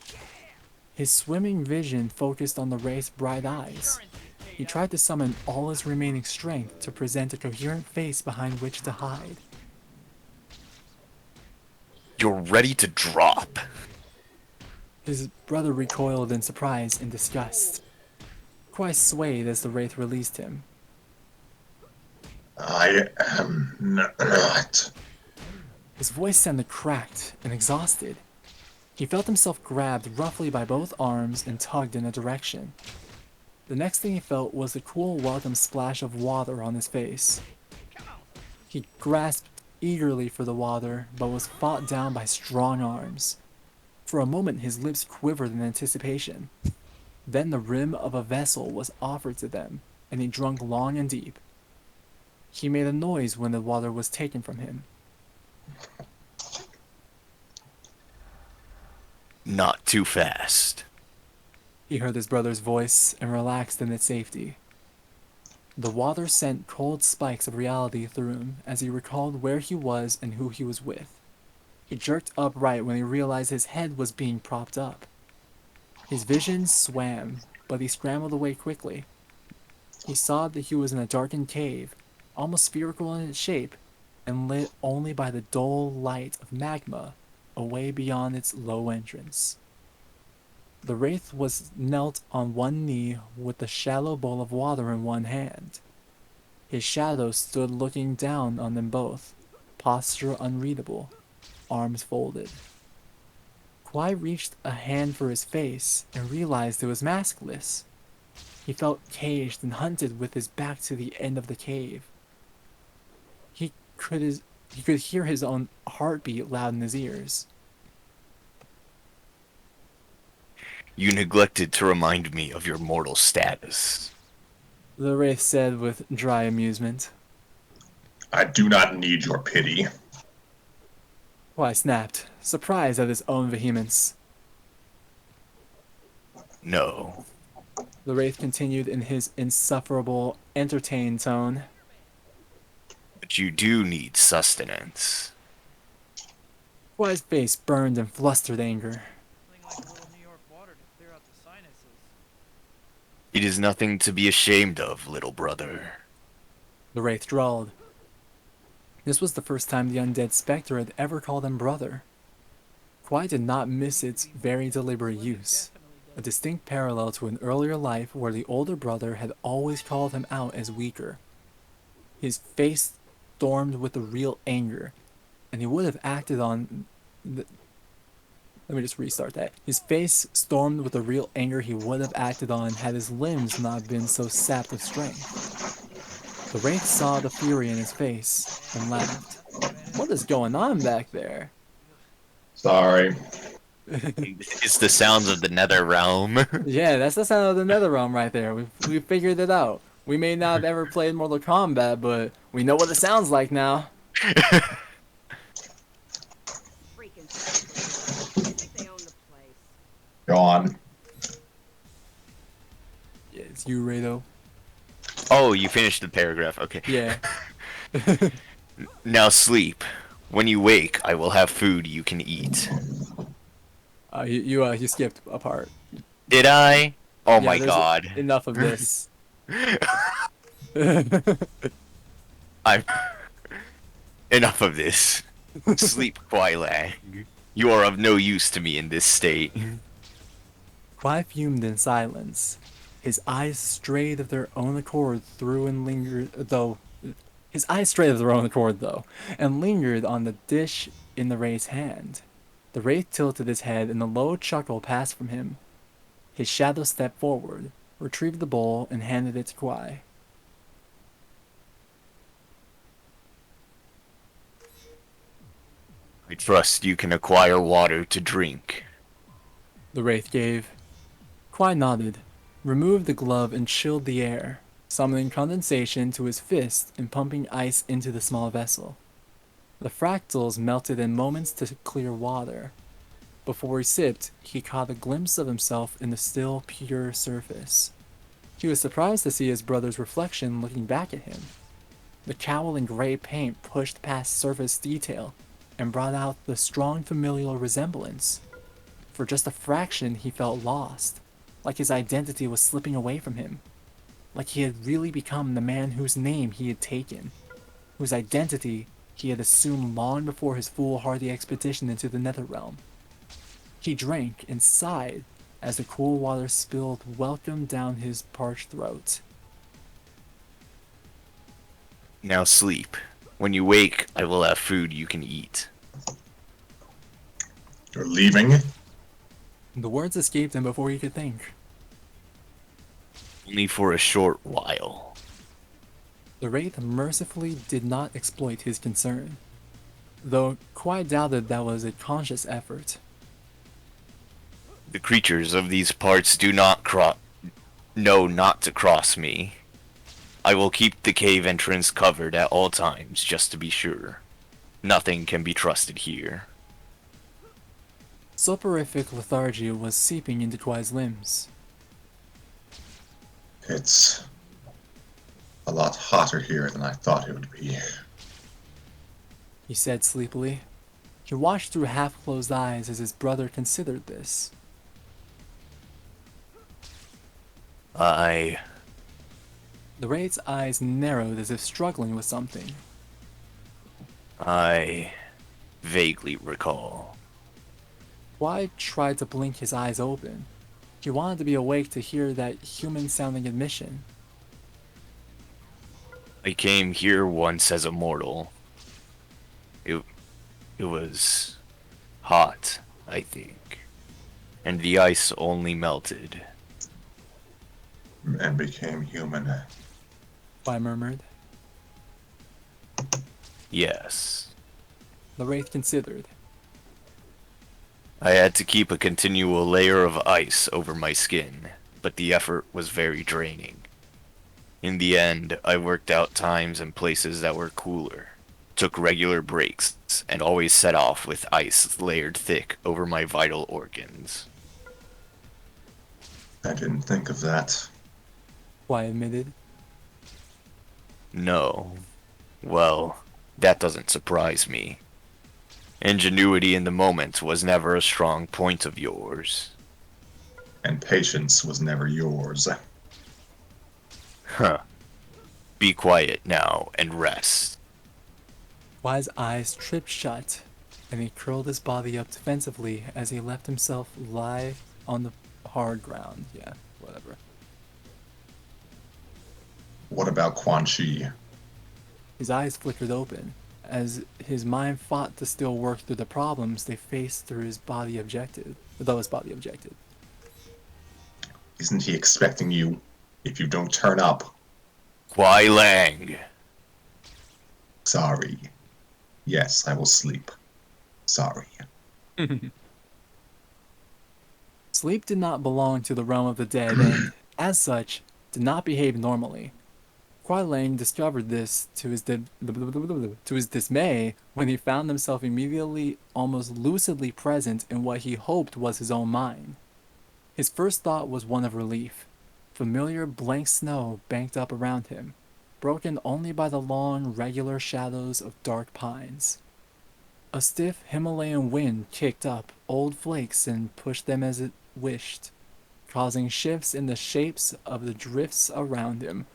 His swimming vision focused on the Wraith's bright eyes. He tried to summon all his remaining strength to present a coherent face behind which to hide. You're ready to drop. His brother recoiled in surprise and disgust. Kwai swayed as the Wraith released him. I am not. His voice sounded cracked and exhausted. He felt himself grabbed roughly by both arms and tugged in a direction. The next thing he felt was the cool, welcome splash of water on his face. He grasped eagerly for the water, but was fought down by strong arms. For a moment his lips quivered in anticipation. Then the rim of a vessel was offered to them, and he drank long and deep. He made a noise when the water was taken from him. Not too fast. He heard his brother's voice and relaxed in its safety. The water sent cold spikes of reality through him as he recalled where he was and who he was with. He jerked upright when he realized his head was being propped up. His vision swam, but he scrambled away quickly. He saw that he was in a darkened cave, almost spherical in its shape, and lit only by the dull light of magma away beyond its low entrance. The Wraith was knelt on one knee with the shallow bowl of water in one hand. His shadow stood looking down on them both, posture unreadable, arms folded. Kwai reached a hand for his face and realized it was maskless. He felt caged and hunted with his back to the end of the cave. He could hear his own heartbeat loud in his ears. You neglected to remind me of your mortal status. The Wraith said with dry amusement. I do not need your pity. Kwai snapped, surprised at his own vehemence. No. The Wraith continued in his insufferable, entertained tone. But you do need sustenance. Kwai's face burned in flustered anger. Like a little New York water to clear out the sinuses. It is nothing to be ashamed of, little brother. The Wraith drawled. This was the first time the undead specter had ever called him brother. Kwai did not miss its very deliberate use, a distinct parallel to an earlier life where the older brother had always called him out as weaker. His face stormed with a real anger, and he would have acted on... Let me just restart that. His face stormed with a real anger he would have acted on had his limbs not been so sapped of strength. The Wraith saw the fury in his face and laughed. What is going on back there? Sorry. It's the sounds of the nether realm. Yeah, that's the sound of the Netherrealm right there. We figured it out. We may not have ever played Mortal Kombat, but we know what it sounds like now. Freaking I think they own the place. Go on. Yeah, it's you, Rado. Oh, you finished the paragraph. Okay. Yeah. Now sleep. When you wake, I will have food you can eat. You skipped a part. Did I? Oh Yeah, my there's god. Enough of this. I'm... Enough of this. Sleep, Kwai. You are of no use to me in this state. Kwai fumed in silence. His eyes strayed of their own accord and lingered on the dish in the Wraith's hand. The Wraith tilted his head and a low chuckle passed from him. His shadow stepped forward, retrieved the bowl, and handed it to Kwai. I trust you can acquire water to drink. The Wraith gave. Kwai nodded, removed the glove and chilled the air, summoning condensation to his fist and pumping ice into the small vessel. The fractals melted in moments to clear water. Before he sipped, he caught a glimpse of himself in the still, pure surface. He was surprised to see his brother's reflection looking back at him. The cowl and gray paint pushed past surface detail and brought out the strong familial resemblance. For just a fraction, he felt lost, like his identity was slipping away from him, like he had really become the man whose name he had taken, whose identity he had assumed long before his foolhardy expedition into the Netherrealm. He drank and sighed as the cool water spilled welcome down his parched throat. Now sleep. When you wake, I will have food you can eat. You're leaving? The words escaped him before he could think. Only for a short while. The Wraith mercifully did not exploit his concern, though Kwai doubted that was a conscious effort. The creatures of these parts do not know not to cross me. I will keep the cave entrance covered at all times, just to be sure. Nothing can be trusted here. Soporific lethargy was seeping into Kwai's limbs. It's a lot hotter here than I thought it would be. He said sleepily. He watched through half-closed eyes as his brother considered this. I... The Wraith's eyes narrowed as if struggling with something. I vaguely recall. Kwai tried to blink his eyes open. He wanted to be awake to hear that human-sounding admission. I came here once as a mortal. It was hot, I think. And the ice only melted. And became human. Kwai murmured. Yes. The Wraith considered. I had to keep a continual layer of ice over my skin, but the effort was very draining. In the end, I worked out times and places that were cooler, took regular breaks, and always set off with ice layered thick over my vital organs. I didn't think of that. Kwai admitted. No. Well, that doesn't surprise me. Ingenuity in the moment was never a strong point of yours. And patience was never yours. Huh. Be quiet now and rest. Kwai's eyes tripped shut, and he curled his body up defensively as he left himself lie on the hard ground. Yeah, whatever. What about Quan Chi? His eyes flickered open, as his mind fought to still work through the problems they faced through his body objective, though his body objective. Isn't he expecting you if you don't turn up? Kuai Lang. Sorry. Yes, I will sleep. Sorry. Sleep did not belong to the realm of the dead and, as such, did not behave normally. Kuai Lang discovered this to his dismay when he found himself immediately almost lucidly present in what he hoped was his own mind. His first thought was one of relief. Familiar blank snow banked up around him, broken only by the long, regular shadows of dark pines. A stiff Himalayan wind kicked up old flakes and pushed them as it wished, causing shifts in the shapes of the drifts around him.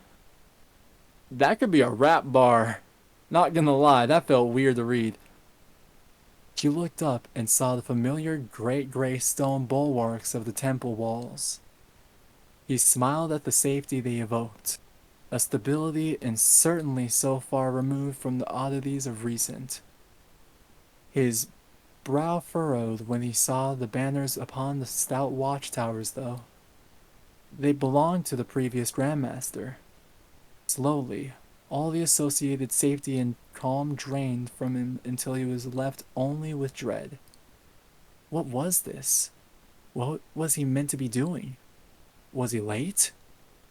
That could be a rap bar. Not gonna lie, that felt weird to read. He looked up and saw the familiar great gray stone bulwarks of the temple walls. He smiled at the safety they evoked, a stability and certainly so far removed from the oddities of recent. His brow furrowed when he saw the banners upon the stout watchtowers, though. They belonged to the previous Grandmaster. Slowly, all the associated safety and calm drained from him until he was left only with dread. What was this? What was he meant to be doing? Was he late?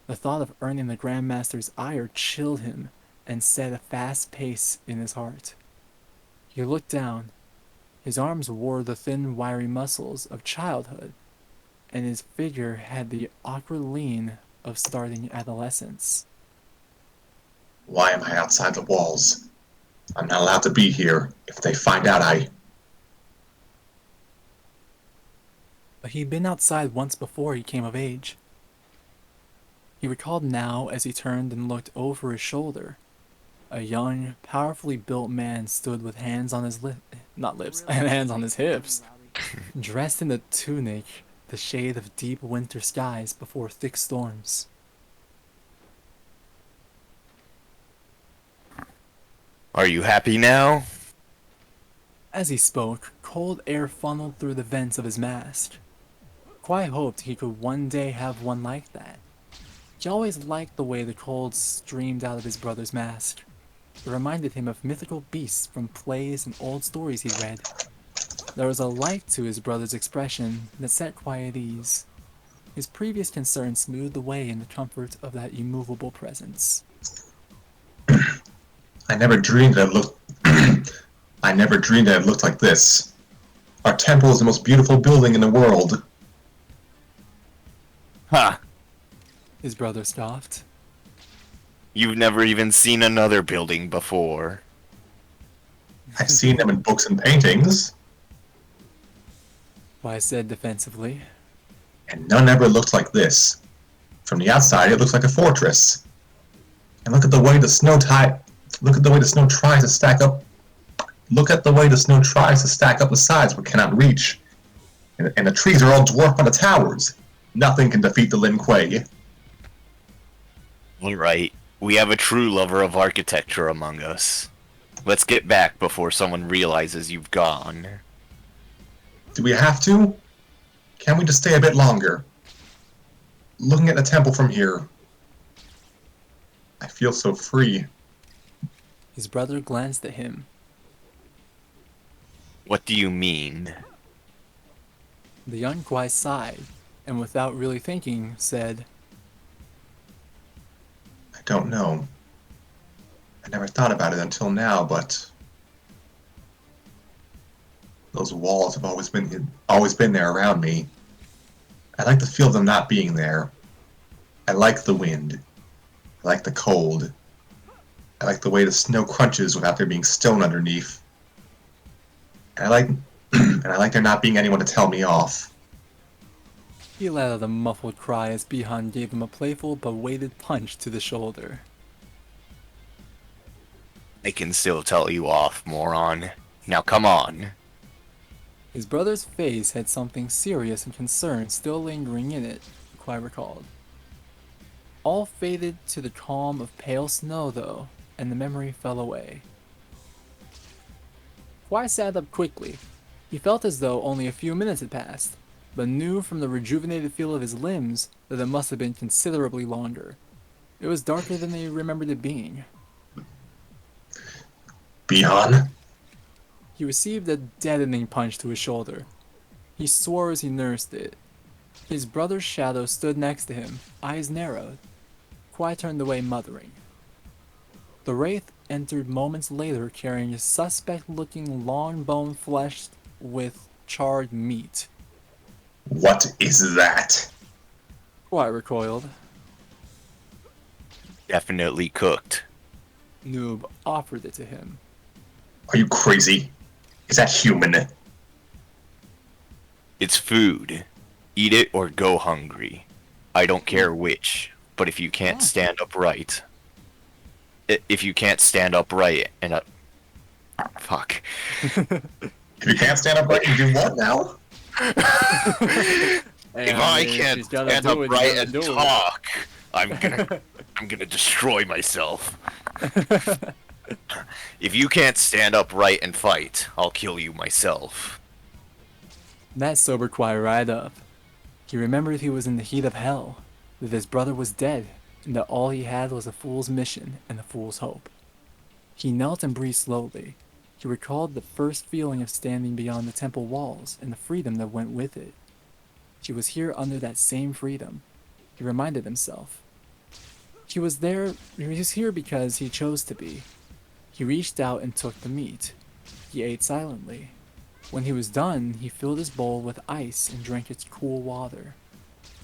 The thought of earning the Grandmaster's ire chilled him and set a fast pace in his heart. He looked down. His arms wore the thin, wiry muscles of childhood, and his figure had the awkward lean of starting adolescence. Why am I outside the walls? I'm not allowed to be here. If they find out But he'd been outside once before he came of age. He recalled now as he turned and looked over his shoulder. A young, powerfully built man stood with hands on his hands on his hips, dressed in a tunic, the shade of deep winter skies before thick storms. Are you happy now? As he spoke, cold air funneled through the vents of his mask. Kwai hoped he could one day have one like that. He always liked the way the cold streamed out of his brother's mask. It reminded him of mythical beasts from plays and old stories he read. There was a light to his brother's expression that set Kwai at ease. His previous concern smoothed away in the comfort of that immovable presence. I never dreamed that it looked I never dreamed that it looked like this. Our temple is the most beautiful building in the world. Ha! His brother scoffed. You've never even seen another building before. I've seen them in books and paintings, Kwai said defensively. and none ever looked like this. From the outside, it looks like a fortress. And look at the way the snow tries to stack up. Look at the way the snow tries to stack up the sides but cannot reach. And the trees are all dwarfed by the towers. Nothing can defeat the Lin Kuei. Alright, we have a true lover of architecture among us. Let's get back before someone realizes you've gone. Do we have to? Can we just stay a bit longer? Looking at the temple from here, I feel so free. His brother glanced at him. What do you mean? The young Kwai sighed, and without really thinking, said, I don't know. I never thought about it until now, but those walls have always been there around me. I like the feel of them not being there. I like the wind. I like the cold. I like the way the snow crunches without there being stone underneath. And I like and I like there not being anyone to tell me off. He let out a muffled cry as Bihan gave him a playful but weighted punch to the shoulder. I can still tell you off, moron. Now come on. His brother's face had something serious and concerned still lingering in it, Kwai recalled. All faded to the calm of pale snow, though, and the memory fell away. Kwai sat up quickly. He felt as though only a few minutes had passed, but knew from the rejuvenated feel of his limbs that it must have been considerably longer. It was darker than he remembered it being. Bihan? He received a deadening punch to his shoulder. He swore as he nursed it. His brother's shadow stood next to him, eyes narrowed. Kwai turned away, muttering. The wraith entered moments later carrying a suspect-looking long bone fleshed with charred meat. What is that? Kwai recoiled. Definitely cooked. Noob offered it to him. Are you crazy? Is that human? It's food. Eat it or go hungry. I don't care which, but if you can't stand upright... If you can't stand upright and... fuck. If you can't stand upright, you do what now? If I can't stand upright and talk, I'm gonna destroy myself. If you can't stand upright and fight, I'll kill you myself. That sobered Kwai right up. He remembered he was in the heat of hell, that his brother was dead, and that all he had was a fool's mission and a fool's hope. He knelt and breathed slowly. He recalled the first feeling of standing beyond the temple walls and the freedom that went with it. He was here under that same freedom, he reminded himself. He was here because he chose to be. He reached out and took the meat. He ate silently. When he was done, he filled his bowl with ice and drank its cool water.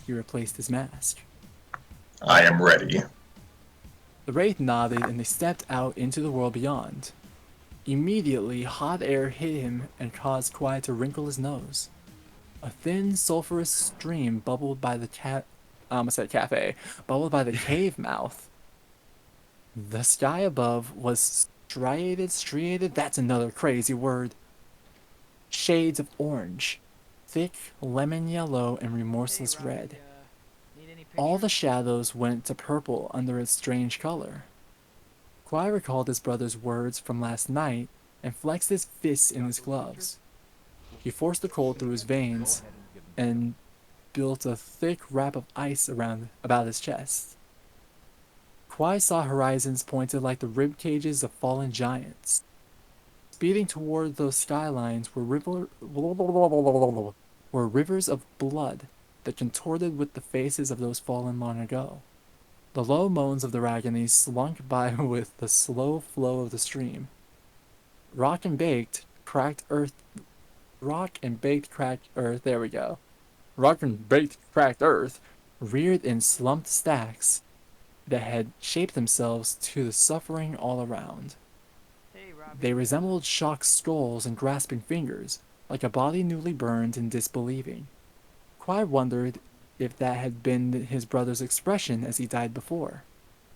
He replaced his mask. I am ready. The wraith nodded and they stepped out into the world beyond. Immediately, hot air hit him and caused Kwai to wrinkle his nose. A thin, sulfurous stream bubbled by the bubbled by the cave mouth. The sky above was striated, that's another crazy word. Shades of orange, thick lemon yellow and remorseless red. All the shadows went to purple under its strange color. Kwai recalled his brother's words from last night and flexed his fists in his gloves. He forced the cold through his veins and built a thick wrap of ice about his chest. Kwai saw horizons pointed like the rib cages of fallen giants. Speeding toward those skylines were rivers of blood that contorted with the faces of those fallen long ago. The low moans of the Ragini slunk by with the slow flow of the stream. Rock and baked, cracked earth, reared in slumped stacks that had shaped themselves to the suffering all around. Hey, Robbie. They resembled shocked skulls and grasping fingers, like a body newly burned and disbelieving. Kwai wondered if that had been his brother's expression as he died before,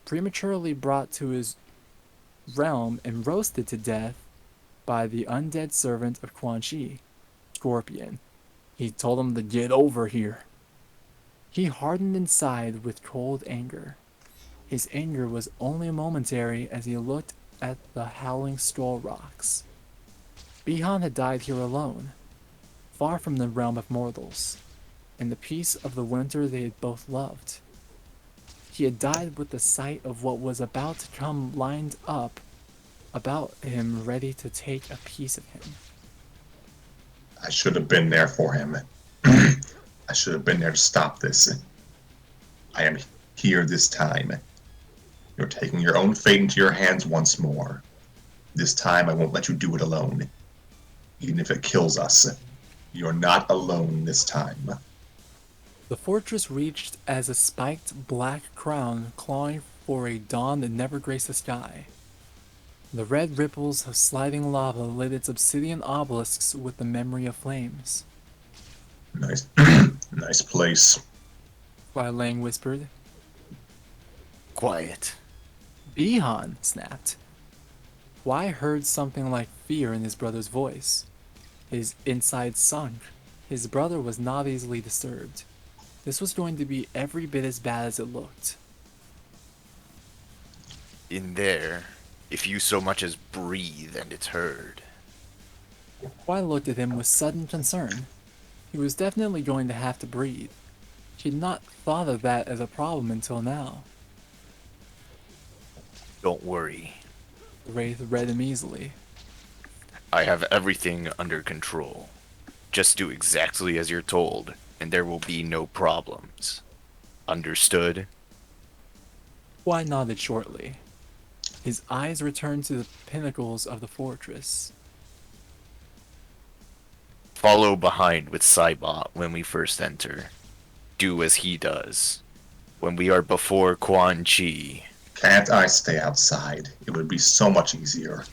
prematurely brought to his realm and roasted to death by the undead servant of Quan Chi, Scorpion. He told him to get over here. He hardened inside with cold anger. His anger was only momentary as he looked at the howling skull rocks. Bihan had died here alone, far from the realm of mortals, in the peace of the winter they had both loved. He had died with the sight of what was about to come lined up about him, ready to take a piece of him. I should have been there for him. I should have been there to stop this. I am here this time. You're taking your own fate into your hands once more. This time I won't let you do it alone. Even if it kills us, you're not alone this time. The fortress reached as a spiked black crown clawing for a dawn that never graced the sky. The red ripples of sliding lava lit its obsidian obelisks with the memory of flames. Nice, nice place. Kuai Lang whispered. Quiet. Bihan snapped. Kuai heard something like fear in his brother's voice. His inside sunk. His brother was not easily disturbed. This was going to be every bit as bad as it looked. In there, if you so much as breathe and it's heard. Kuai looked at him with sudden concern. He was definitely going to have to breathe. He had not thought of that as a problem until now. Don't worry. The Wraith read him easily. I have everything under control. Just do exactly as you're told, and there will be no problems. Understood? Kuai nodded shortly. His eyes returned to the pinnacles of the fortress. Follow behind with Cybot when we first enter. Do as he does. When we are before Quan Chi. Can't I stay outside? It would be so much easier.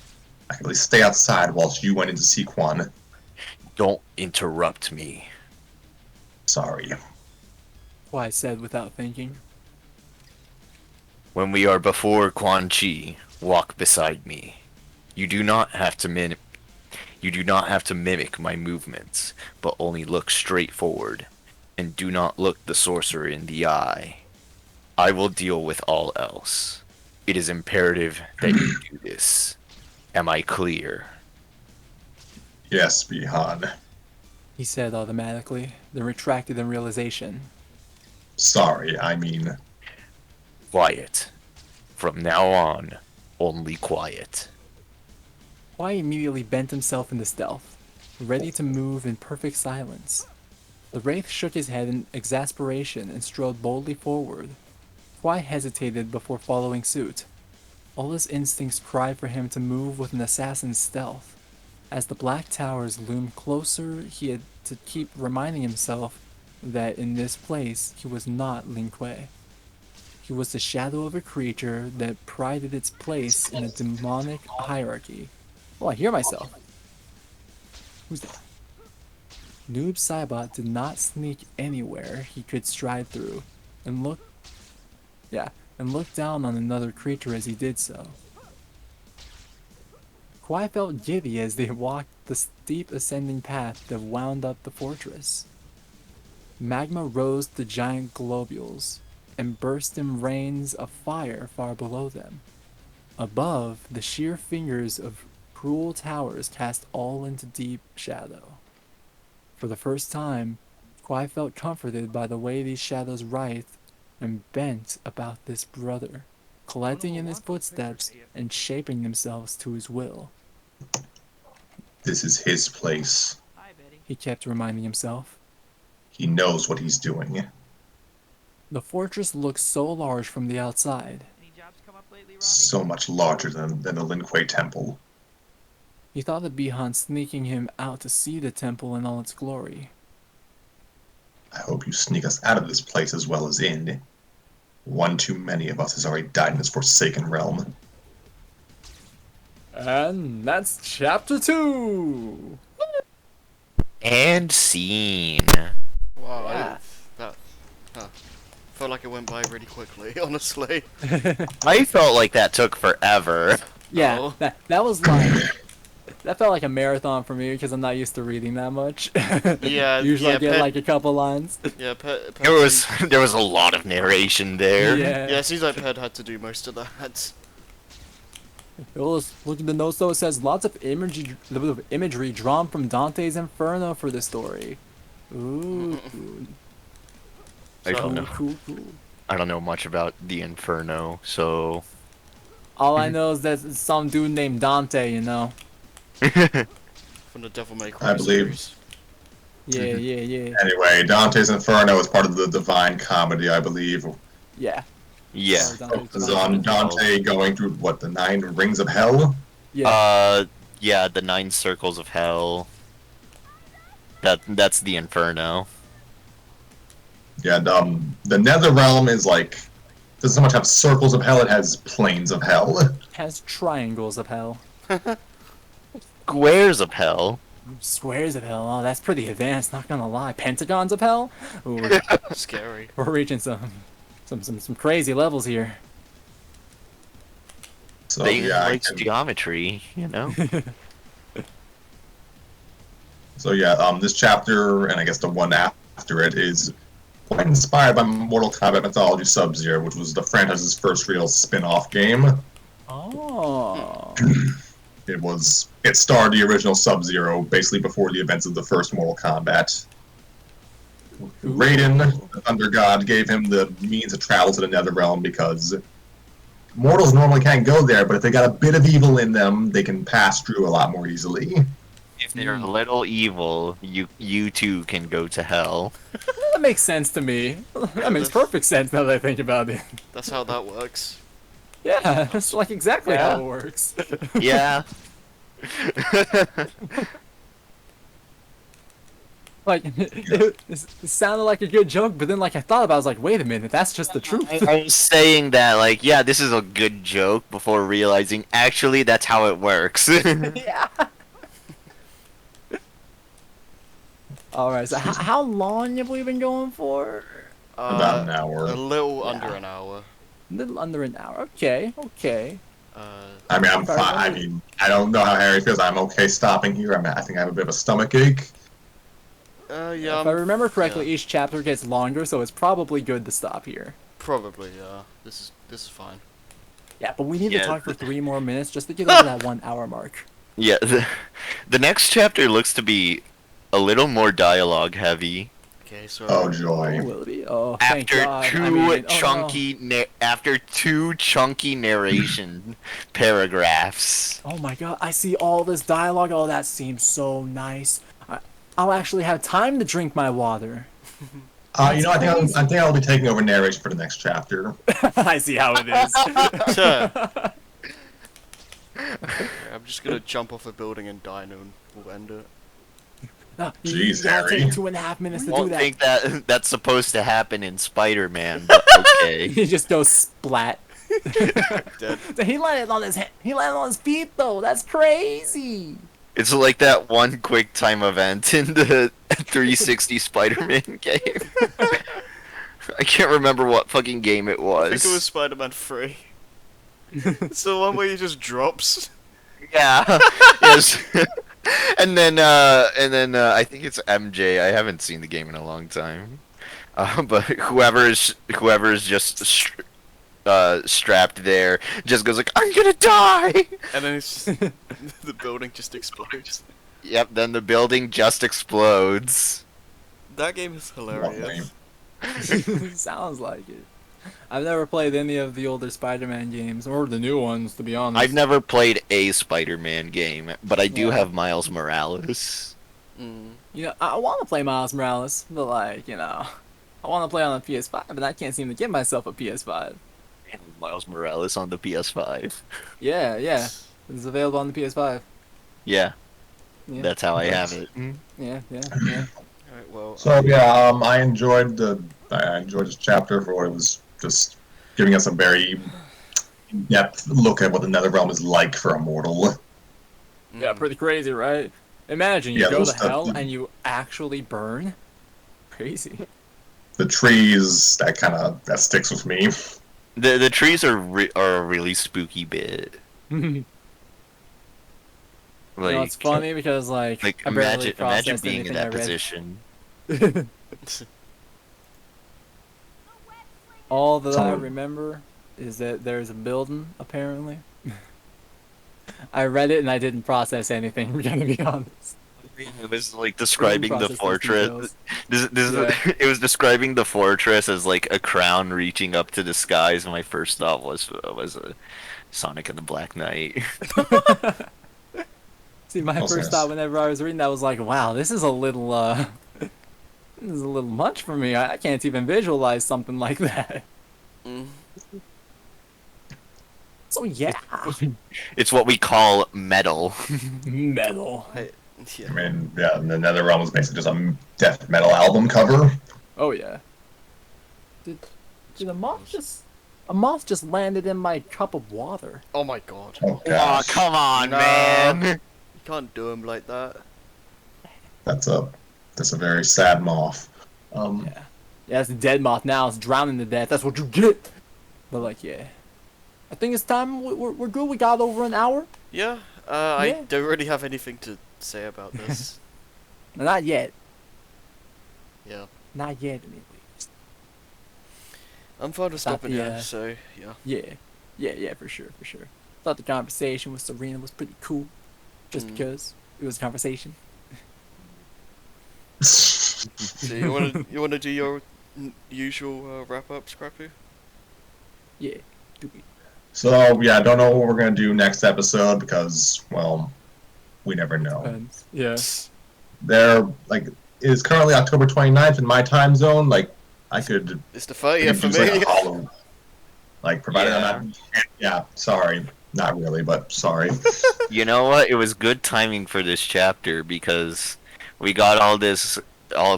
I could at least stay outside whilst you went in to see Quan. Don't interrupt me. Sorry. Kuai said without thinking. When we are before Quan Chi, walk beside me. You do not have to mimic my movements, but only look straight forward, and do not look the sorcerer in the eye. I will deal with all else. It is imperative that you do this. Am I clear? Yes, Bihan. He said automatically, then retracted in realization. Sorry, I mean... Quiet. From now on, only quiet. Kuai immediately bent himself into stealth, ready to move in perfect silence. The Wraith shook his head in exasperation and strode boldly forward. Kuai hesitated before following suit. All his instincts cried for him to move with an assassin's stealth. As the black towers loomed closer, he had to keep reminding himself that in this place he was not Lin Kuei. He was the shadow of a creature that prided its place in a demonic hierarchy. Oh, I hear myself. Who's that? Noob Saibot did not sneak anywhere he could stride through, and looked down on another creature as he did so. Kuai felt giddy as they walked the steep ascending path that wound up the fortress. Magma rose to giant globules and burst in rains of fire far below them. Above, the sheer fingers of cruel towers cast all into deep shadow. For the first time, Kuai felt comforted by the way these shadows writhed and bent about this brother, collecting in his footsteps and shaping themselves to his will. This is his place. Hi, Betty. He kept reminding himself. He knows what he's doing. The fortress looked so large from the outside. Any jobs come up lately, Robbie? So much larger than the Lin Kuei temple. He thought of Bihan sneaking him out to see the temple in all its glory. I hope you sneak us out of this place as well as in. One too many of us has already died in this forsaken realm. And that's chapter 2! And scene. Wow, Yeah. Felt like it went by really quickly, honestly. I felt like that took forever. Yeah, Oh. that was like... That felt like a marathon for me because I'm not used to reading that much. Yeah, Usually I yeah, get like a couple lines. Yeah, There was a lot of narration there. Yeah. Yeah, it seems like Ped had to do most of that. Look at the notes though, it says lots of imagery drawn from Dante's Inferno for the story. Ooh. I don't know. Cool. I don't know much about the Inferno, so All I know is that it's some dude named Dante, you know. From the Devil May Cry I believe. series. Yeah. Anyway, Dante's Inferno is part of the Divine Comedy, I believe. Yeah. Yeah. Or Dante's This is Dimension. on Dante going through what, the 9 rings of hell? Yeah. Yeah, the 9 circles of hell. That's the Inferno. Yeah, the Nether Realm is like doesn't so much have circles of hell; it has planes of hell. Has triangles of hell. Squares of hell. Squares of hell. Oh, that's pretty advanced. Not gonna lie. Pentagons of hell. Ooh, Scary. we're reaching some crazy levels here. So They yeah, I likes can- geometry, you know. so yeah, this chapter and I guess the one after it is quite inspired by Mortal Kombat Mythology Sub-Zero, which was the franchise's first real spin-off game. Oh. It starred the original Sub-Zero basically before the events of the first Mortal Kombat. Raiden, the Thunder God, gave him the means to travel to the Netherrealm because mortals normally can't go there, but if they got a bit of evil in them, they can pass through a lot more easily. If they're a little evil, you too can go to hell. That makes sense to me. That makes perfect sense now that I think about it. That's how that works. Yeah, that's like exactly Yeah. how it works. Yeah. Like, it sounded like a good joke, but then like I thought about it, I was like, wait a minute, that's just the truth. I was saying that, like, yeah, this is a good joke before realizing actually that's how it works. Yeah. Alright, so how long have we been going for? About an A hour. little Yeah. under an hour. A little under an hour. Okay, okay. I mean, I'm If I fine. I remember- mean, I don't know how Harry feels. I'm okay stopping here. I think I have a bit of a stomach ache. Yeah. If I remember correctly, yeah. each chapter gets longer, so it's probably good to stop here. Probably, yeah. This is fine. Yeah, but we need Yeah. to talk for 3 more minutes just to get over that 1 hour mark. Yeah, the next chapter looks to be a little more dialogue heavy. Okay, so Oh joy! Will it be? Oh, thank After God. two I mean, oh, no. chunky narration paragraphs. Oh my God, I see all this dialogue. Oh, that seems so nice. I'll actually have time to drink my water. You know, I think I'll be taking over narration for the next chapter. I see how it is. I'm just gonna jump off a building and die, and we'll end it. You Jeez, gotta Harry. take 2.5 minutes to do Don't that. think that that's supposed to happen in Spider-Man, but okay. He just goes splat. Dead. He landed on he landed on his feet though. That's crazy. It's like that one quick time event in the 360 Spider-Man game. I can't remember what fucking game it was. I think it was Spider-Man 3. It's the one where he just drops. Yeah. Yes. And then I think it's MJ. I haven't seen the game in a long time. But whoever is just strapped there just goes like, I'm gonna die. And then it's just, the building just explodes. Yep. Then the building just explodes. That game is hilarious. Sounds like it. I've never played any of the older Spider-Man games or the new ones, to be honest. I've never played a Spider-Man game, but I do Yeah. have Miles Morales. Mm. You know, I want to play Miles Morales, but like, you know, I want to play on a PS5, but I can't seem to get myself a PS5. And Miles Morales on the PS5. Yeah, yeah, it's available on the PS5. Yeah, Yeah, that's how I have it. yeah, yeah, yeah. Alright, well. So yeah, I enjoyed this chapter for what it was, just giving us a very in-depth look at what the Netherrealm is like for a mortal. Yeah, pretty crazy, right? Imagine you Yeah, go those to stuff- hell and you actually burn. Crazy. The trees, that sticks with me. The trees are a really spooky bit. You Like, know, it's funny because like I barely imagine processed being in anything I that read. position. All that I Someone- remember is that there's a building, apparently. I read it and I didn't process anything, we're gonna be honest. It was like describing the Process those fortress. details. This it was describing the fortress as like a crown reaching up to the skies. And my first thought was Sonic and the Black Knight. See, my Also first yes. thought whenever I was reading that was like, wow, this is a little, this is a little much for me. I can't even visualize something like that. Mm. So yeah, It's what we call metal. metal. Yeah. I mean, yeah, the NetherRealm was basically just a death metal album cover. Oh yeah. Did a moth just landed in my cup of water? Oh my god. Oh Oh, gosh, come on, Nah. man. You can't do him like that. that's a very sad moth. Yeah. Yeah, it's a dead moth now. It's drowning to death. That's what you get. But like, yeah. I think it's time. We're good. We got over an hour. Yeah. Yeah. I don't really have anything to say about this. Not yet. Yeah. Not yet, anyway. I'm fine with Stop stopping the, here, so yeah. Yeah, for sure. Thought the conversation with Serena was pretty cool. Just because it was a conversation. So you wanna do your usual wrap up, Scrappy? Yeah. Do we? So yeah, I don't know what we're gonna do next episode because, well, we never know. Depends. Yeah. There, like, it is currently October 29th in my time zone. Like, I could It's the we 30th could for do, like, me. a Halloween. Like, provided Yeah. I'm not. Yeah, sorry, not really, but sorry. You know what? It was good timing for this chapter because we got all this. I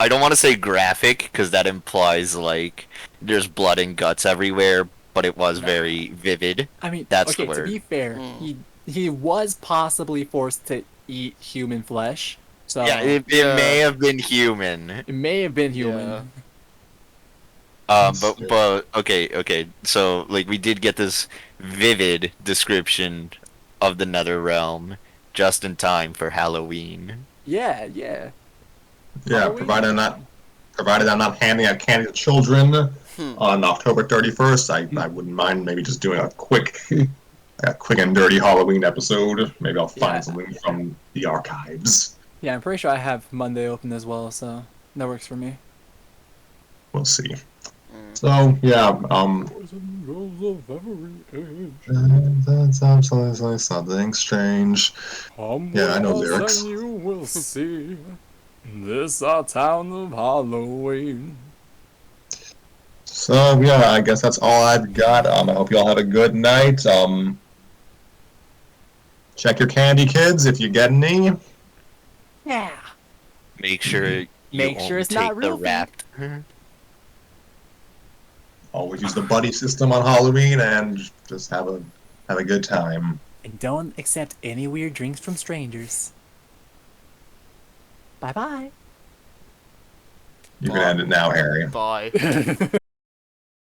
don't want to say graphic because that implies like there's blood and guts everywhere, but it was very vivid. I mean, That's okay. the To word. be fair, he was possibly forced to eat human flesh. So Yeah, it Yeah. may have been human. it may have been human. Yeah. But okay. So like we did get this vivid description of the Nether Realm just in time for Halloween. Yeah. Yeah, Halloween? provided I'm not handing out candy to children on October 31st. I wouldn't mind maybe just doing a quick and dirty Halloween episode. Maybe I'll find Yeah. something from the archives. Yeah, I'm pretty sure I have Monday open as well, so that works for me. We'll see. So yeah, that's absolutely something strange. Yeah, I know lyrics. You will see. This our town of Halloween. So yeah, I guess that's all I've got. I hope you all have a good night. Check your candy, kids, if you get any. Yeah. Make sure you Make sure only it's not take real the wrapped. Always use the buddy system on Halloween and just have a good time. And don't accept any weird drinks from strangers. Bye bye. You can end it now, Harry. Bye.